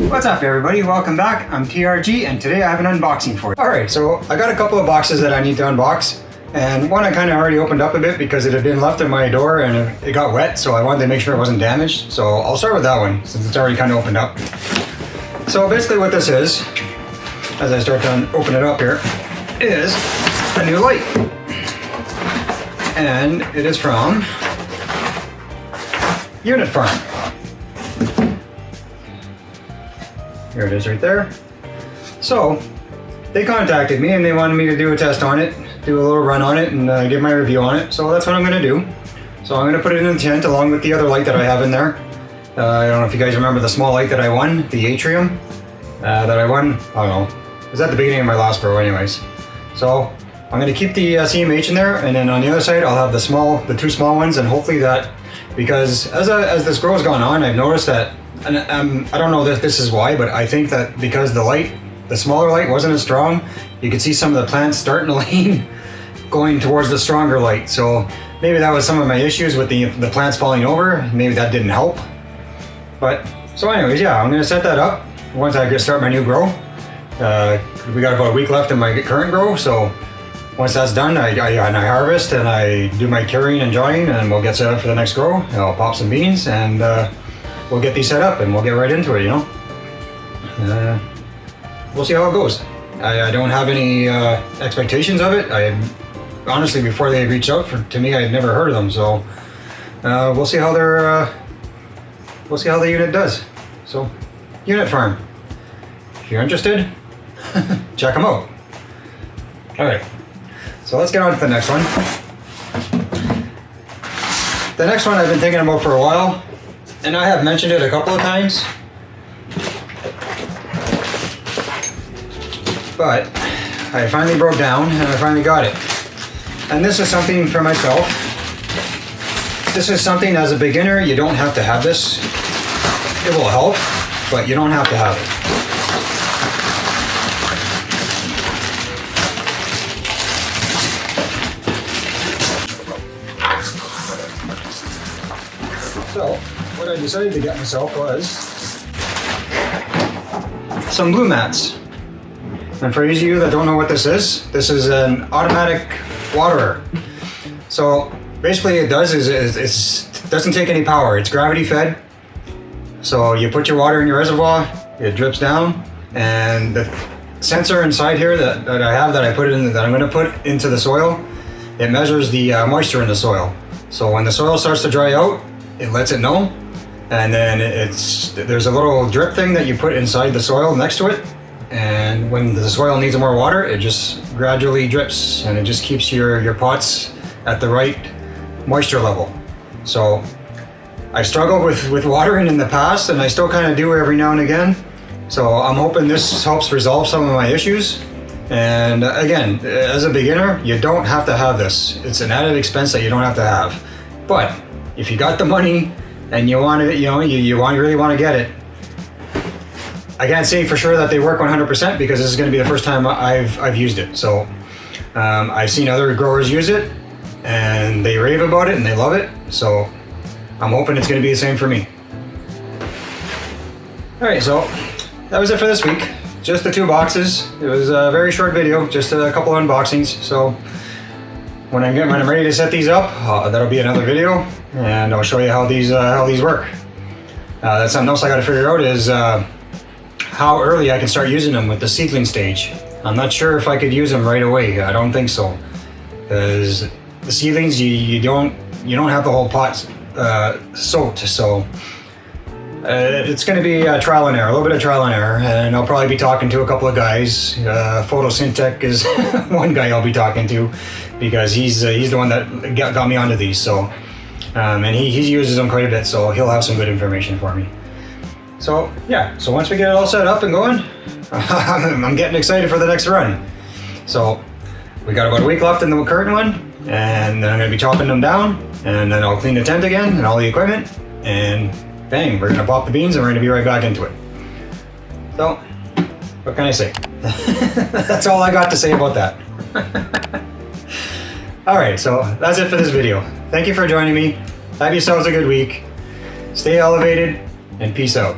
What's up everybody, welcome back. I'm TRG and today I have an unboxing for you. Alright, so I got a couple of boxes that I need to unbox, and one I kind of already opened up a bit because it had been left in my door and it got wet, so I wanted to make sure it wasn't damaged. So I'll start with that one since it's already kind of opened up. So basically what this is, as I start to open it up here, is a new light. And it is from Unit Farm. Here it is right there. So they contacted me and they wanted me to do a test on it, do a little run on it, and give my review on it. So that's what I'm going to do. So I'm going to put it in the tent along with the other light that I have in there. I don't know if you guys remember the small light that I won, the atrium that I won. I don't know. It was at the beginning of my last grow anyways. So I'm going to keep the CMH in there, and then on the other side I'll have the two small ones, and hopefully that, because as this grow has gone on, I've noticed that, and I don't know if this is why, but I think that because the smaller light wasn't as strong, you could see some of the plants starting to lean going towards the stronger light. So maybe that was some of my issues with the plants falling over. Maybe that didn't help. But so anyways, yeah, I'm gonna set that up once I start my new grow. We got about a week left in my current grow, so once that's done, I harvest and I do my curing and drying, and we'll get set up for the next grow. I'll pop some beans and we'll get these set up and we'll get right into it, you know. We'll see how it goes. I don't have any expectations of it. Honestly, before they reached out to me, I had never heard of them, so we'll see how we'll see how the unit does. So, Unit Farm, if you're interested, check them out. All right, so let's get on to the next one. The next one I've been thinking about for a while, and I have mentioned it a couple of times, but I finally broke down and I finally got it. And this is something for myself. This is something as a beginner, you don't have to have this. It will help, but you don't have to have it. So, what I decided to get myself was some Blumats. And for those of you that don't know what this is an automatic waterer. So basically it does is it doesn't take any power. It's gravity fed. So you put your water in your reservoir, it drips down, and the sensor inside here that I have that I'm going to put into the soil, it measures the moisture in the soil. So when the soil starts to dry out, it lets it know, and then there's a little drip thing that you put inside the soil next to it, and when the soil needs more water, it just gradually drips, and it just keeps your pots at the right moisture level. So I've struggled with watering in the past, and I still kind of do every now and again. So I'm hoping this helps resolve some of my issues. And again, as a beginner, you don't have to have this. It's an added expense that you don't have to have. But if you got the money and you want it, you really want to get it. I can't say for sure that they work 100% because this is going to be the first time I've used it. So I've seen other growers use it and they rave about it and they love it. So I'm hoping it's going to be the same for me. All right, so that was it for this week. Just the 2 boxes. It was a very short video, just a couple of unboxings. So when I'm ready to set these up, that'll be another video, and I'll show you how these work. That's something else I got to figure out is how early I can start using them with the seedling stage. I'm not sure if I could use them right away. I don't think so, because the seedlings you don't have the whole pot soaked. So it's going to be a trial and error, a little bit of trial and error, and I'll probably be talking to a couple of guys. Photosynthetic is one guy I'll be talking to, because he's the one that got me onto these. So and he uses them quite a bit, so he'll have some good information for me. So yeah, so once we get it all set up and going, I'm getting excited for the next run. So we got about a week left in the current one, and then I'm going to be chopping them down, and then I'll clean the tent again and all the equipment, and bang, we're going to pop the beans and we're going to be right back into it. So, what can I say? That's all I got to say about that. Alright, so that's it for this video. Thank you for joining me. Have yourselves a good week. Stay elevated, and peace out.